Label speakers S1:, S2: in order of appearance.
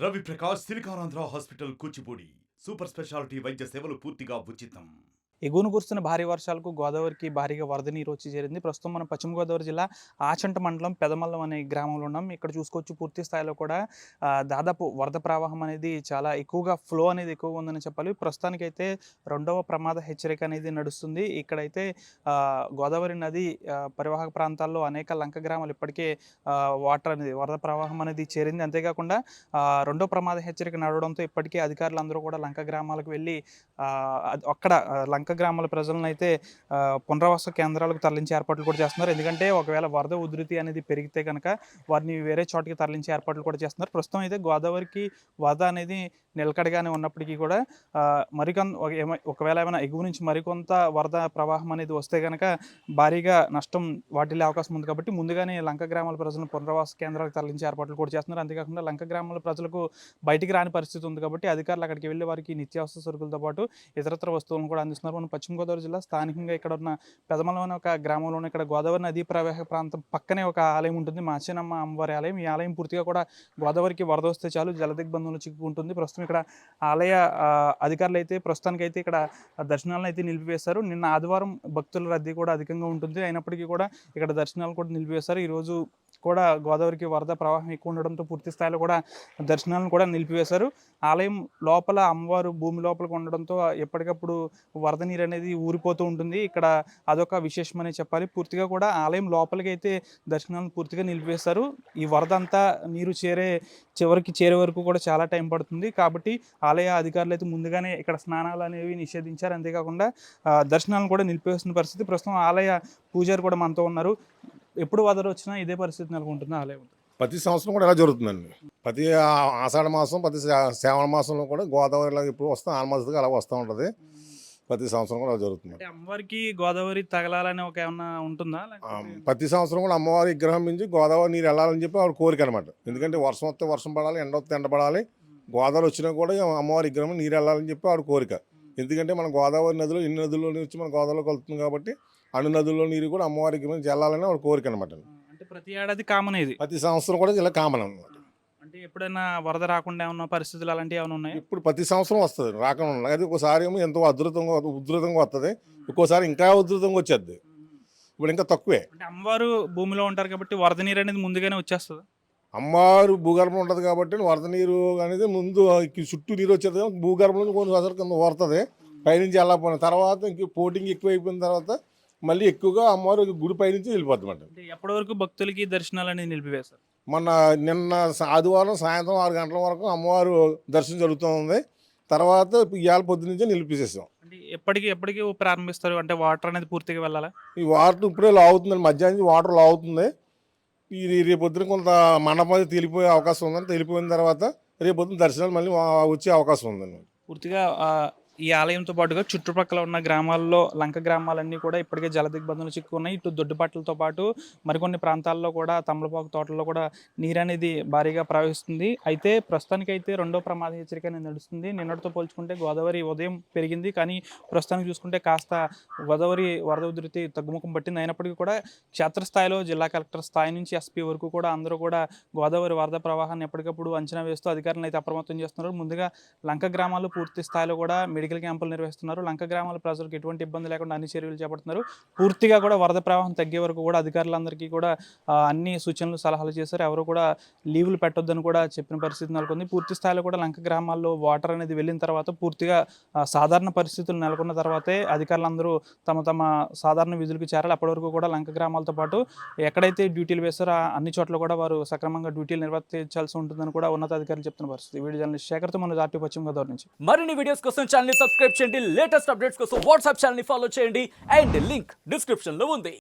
S1: Ravi Prakash Siliconandhra hospital Kuchipudi super speciality వైద్య సేవలు పూర్తిగా ఉచితం.
S2: ఎగువన కురుస్తున్న భారీ వర్షాలకు గోదావరికి భారీగా వరద నీరు వచ్చి చేరింది. ప్రస్తుతం మనం పశ్చిమ గోదావరి జిల్లా ఆచంట మండలం పెదమల్లం అనే గ్రామంలో ఉన్నాం. ఇక్కడ చూసుకోవచ్చు పూర్తి స్థాయిలో కూడా దాదాపు వరద ప్రవాహం అనేది చాలా ఎక్కువగా ఫ్లో అనేది ఎక్కువగా ఉందని చెప్పాలి. ప్రస్తుతానికైతే రెండవ ప్రమాద హెచ్చరిక అనేది నడుస్తుంది. ఇక్కడైతే గోదావరి నది పరివాహక ప్రాంతాల్లో అనేక లంక గ్రామాలు ఇప్పటికే వాటర్ అనేది వరద ప్రవాహం అనేది చేరింది. అంతేకాకుండా రెండో ప్రమాద హెచ్చరిక నడవడంతో ఇప్పటికే అధికారులు అందరూ కూడా లంక గ్రామాలకు వెళ్ళి అక్కడ లంక గ్రామాల ప్రజలను అయితే పునరావాస కేంద్రాలకు తరలించే ఏర్పాట్లు కూడా చేస్తున్నారు. ఎందుకంటే ఒకవేళ వరద ఉధృతి అనేది పెరిగితే కనుక వారిని వేరే చోటికి తరలించే ఏర్పాట్లు కూడా చేస్తున్నారు. ప్రస్తుతం అయితే గోదావరికి వరద అనేది నిలకడగానే ఉన్నప్పటికీ కూడా ఒకవేళ ఏమైనా ఎగువ నుంచి మరికొంత వరద ప్రవాహం అనేది వస్తే కనుక భారీగా నష్టం వాటిల్లే అవకాశం ఉంది. కాబట్టి ముందుగానే లంక గ్రామాల ప్రజలను పునరావాస కేంద్రాలకు తరలించే ఏర్పాట్లు కూడా చేస్తున్నారు. అంతేకాకుండా లంక గ్రామాల ప్రజలకు బయటికి రాని పరిస్థితి ఉంది కాబట్టి అధికారులు అక్కడికి వెళ్ళే వారికి నిత్యావసర సరుకులతో పాటు ఇతరత్ర వస్తువులను కూడా అందిస్తున్నారు. మనం పశ్చిమ గోదావరి జిల్లా స్థానికంగా ఇక్కడ ఉన్న పెదమల్లం అనే ఒక గ్రామంలోనే ఇక్కడ గోదావరి నదీ ప్రవాహ ప్రాంతం పక్కనే ఒక ఆలయం ఉంటుంది, మాచేనమ్మ అమ్మవారి ఆలయం. ఈ ఆలయం పూర్తిగా కూడా గోదావరికి వరద వస్తే చాలు జలదిగ్బంధంలో చిక్కుకుంటుంది. ప్రస్తుతం ఇక్కడ ఆలయ అధికారులు అయితే ప్రస్తుతానికైతే ఇక్కడ దర్శనాలను అయితే నిలిపివేశారు. నిన్న ఆదివారం భక్తుల రద్దీ కూడా అధికంగా ఉంటుంది. అయినప్పటికీ కూడా ఇక్కడ దర్శనాలు కూడా నిలిపివేశారు. ఈరోజు కూడా గోదావరికి వరద ప్రవాహం ఎక్కువ ఉండడంతో పూర్తి స్థాయిలో కూడా దర్శనాలను కూడా నిలిపివేశారు. ఆలయం లోపల అమ్మవారు భూమి లోపలికి ఉండడంతో ఎప్పటికప్పుడు వరద నీరు అనేది ఊరిపోతూ ఉంటుంది. ఇక్కడ అదొక విశేషమనే చెప్పాలి. పూర్తిగా కూడా ఆలయం లోపలికి అయితే దర్శనాలను పూర్తిగా నిలిపివేశారు. ఈ వరద అంతా నీరు చివరికి చేరే వరకు కూడా చాలా టైం పడుతుంది. కాబట్టి ఆలయ అధికారులు అయితే ముందుగానే ఇక్కడ స్నానాలు అనేవి నిషేధించారు. అంతేకాకుండా దర్శనాలను కూడా నిలిపివేస్తున్న పరిస్థితి. ప్రస్తుతం ఆలయ పూజారి కూడా మనతో ఉన్నారు. ఎప్పుడు వరద వచ్చినా ఇదే పరిస్థితి నెలకొంటుంది ఆలయం.
S3: ప్రతి సంవత్సరం కూడా ఎలా జరుగుతుందండి. ప్రతి ఆషాఢ మాసం, ప్రతి శ్రావణ మాసంలో కూడా గోదావరిలో ఎప్పుడు వస్తాం ఆల్మోస్ట్గా అలా వస్తూ ఉంటుంది. ప్రతి సంవత్సరం కూడా అలా జరుగుతుంది.
S2: అమ్మవారికి గోదావరి తగలాలని ఒక ఏమన్నా ఉంటుందా?
S3: ప్రతి సంవత్సరం కూడా అమ్మవారి విగ్రహం నుంచి గోదావరి నీరు వెళ్ళాలని చెప్పి ఆవిడ కోరిక అనమాట. ఎందుకంటే వర్షం వస్తే వర్షం పడాలి, ఎండ వస్తే ఎండ పడాలి, గోదావరి వచ్చినా కూడా అమ్మవారి విగ్రహం నీరు వెళ్ళాలని చెప్పి ఆవిడ కోరిక. ఎందుకంటే మన గోదావరి నదిలో ఎన్ని నదుల్లో నుంచి మన గోదావరిలో కలుస్తుంది కాబట్టి అన్ని నదుల్లో నీరు కూడా అమ్మవారి విగ్రహం నుంచి వెళ్ళాలని ఆవిడ కోరిక అనమాట.
S2: అంటే ప్రతి ఏడాది కామన్ ఇది,
S3: ప్రతి సంవత్సరం కూడా ఇలా కామన్ అనమాట.
S2: అంటే ఎప్పుడైనా వరద రాకుండా ఏమన్నా పరిస్థితులు అలాంటివి ఏమైనా ఉన్నాయి?
S3: ఇప్పుడు ప్రతి సంవత్సరం వస్తుంది, రాకుండా ఉన్నాయి. అది ఒకసారి ఏమో ఎంతో ఉధృతంగా వస్తుంది, ఒక్కోసారి ఇంకా ఉధృతంగా వచ్చేది. ఇప్పుడు ఇంకా తక్కువే.
S2: అంటే అమ్మవారు భూమిలో ఉంటారు కాబట్టి వరద నీరు అనేది ముందుగానే వచ్చేస్తుంది.
S3: అమ్మవారు భూగర్భం ఉంటుంది కాబట్టి వరద నీరు అనేది ముందు చుట్టూ నీరు వచ్చేది, భూగర్భంలో కొన్ని అసలు కింద వరుతుంది, పైనుంచి వెళ్ళకపోయిన తర్వాత ఇంక పోటింగ్ ఎక్కువ అయిపోయిన తర్వాత మళ్ళీ ఎక్కువగా అమ్మవారు గుడి పైనుంచి వెళ్ళిపోతుంది అన్నమాట.
S2: ఎప్పటి వరకు భక్తులకి దర్శనాలు అనేది నిలిపివేశారు?
S3: నిన్న ఆదివారం సాయంత్రం 6 గంటల వరకు అమ్మవారు దర్శనం జరుగుతుంది. తర్వాత ఇవాళ పొద్దు నుంచే నిలిపేసేసాం.
S2: అంటే ఎప్పటికి ప్రారంభిస్తారు? అంటే వాటర్ అనేది పూర్తిగా వెళ్ళాలా?
S3: ఈ వాటర్ ఇప్పుడే లావుతుందండి, మధ్యాహ్నం వాటర్ లావుతుంది. ఇది రేపొద్దున కొంత మండపం తేలిపోయే అవకాశం ఉందని, తేలిపోయిన తర్వాత రేపొద్దున దర్శనాలు మళ్ళీ వచ్చే అవకాశం ఉందండి.
S2: పూర్తిగా ఈ ఆలయంతో పాటుగా చుట్టుపక్కల ఉన్న గ్రామాల్లో లంక గ్రామాలన్నీ కూడా ఇప్పటికే జలదిగ్బంధంలో చిక్కున్నాయి. ఇటు దొడ్డుపట్లతో పాటు మరికొన్ని ప్రాంతాల్లో కూడా తమలపాకు తోటల్లో కూడా నీరు అనేది భారీగా ప్రవహిస్తుంది. అయితే ప్రస్తుతానికైతే రెండో ప్రమాద హెచ్చరిక అనేది నడుస్తుంది. నిన్నటితో పోల్చుకుంటే గోదావరి ఉదయం పెరిగింది, కానీ ప్రస్తుతానికి చూసుకుంటే కాస్త గోదావరి వరద ఉధృతి తగ్గుముఖం పట్టింది. అయినప్పటికీ కూడా క్షేత్రస్థాయిలో జిల్లా కలెక్టర్ స్థాయి నుంచి ఎస్పీ వరకు కూడా అందరూ కూడా గోదావరి వరద ప్రవాహాన్ని ఎప్పటికప్పుడు అంచనా వేస్తూ అధికారులను అయితే అప్రమత్తం చేస్తున్నారు. ముందుగా లంక గ్రామాలు పూర్తి స్థాయిలో కూడా మెడికల్ క్యాంపులు నిర్వహిస్తున్నారు. లంక గ్రామాల ప్రజలకు ఎటువంటి ఇబ్బంది లేకుండా అన్ని చర్యలు చేపడుతున్నారు. పూర్తిగా కూడా వరద ప్రవాహం తగ్గే వరకు కూడా అధికారులందరికీ కూడా అన్ని సూచనలు సలహాలు చేశారు. ఎవరు కూడా లీవులు పెట్టొద్దని కూడా చెప్పిన పరిస్థితి నెలకొంది. పూర్తి స్థాయిలో కూడా లంక గ్రామాల్లో వాటర్ అనేది వెళ్ళిన తర్వాత పూర్తిగా సాధారణ పరిస్థితులు నెలకొన్న తర్వాతే అధికారులందరూ తమ సాధారణ విధులకు చేరాలి. అప్పటి వరకు కూడా లంక గ్రామాలతో పాటు ఎక్కడైతే డ్యూటీలు వేస్తారో అన్ని చోట్ల కూడా వారు సక్రమంగా డ్యూటీలు నిర్వర్తించాల్సి ఉంటుందని కూడా ఉన్నతాధికారులు చెప్తున్న పరిస్థితి. వీడియో జర్నలిస్ట్ శేఖర్తో మన ఆర్టీ పశ్చిమ గోదావరి నుంచి.
S4: మరిన్ని వీడియోస్ కోసం ఛానల్ సబ్స్క్రైబ్ చేయండి, లేటెస్ట్ అప్డేట్స్ కోసం వాట్సాప్ ఛానల్ ఫాలో చేయండి అండ్ లింక్ డిస్క్రిప్షన్ లో ఉంది.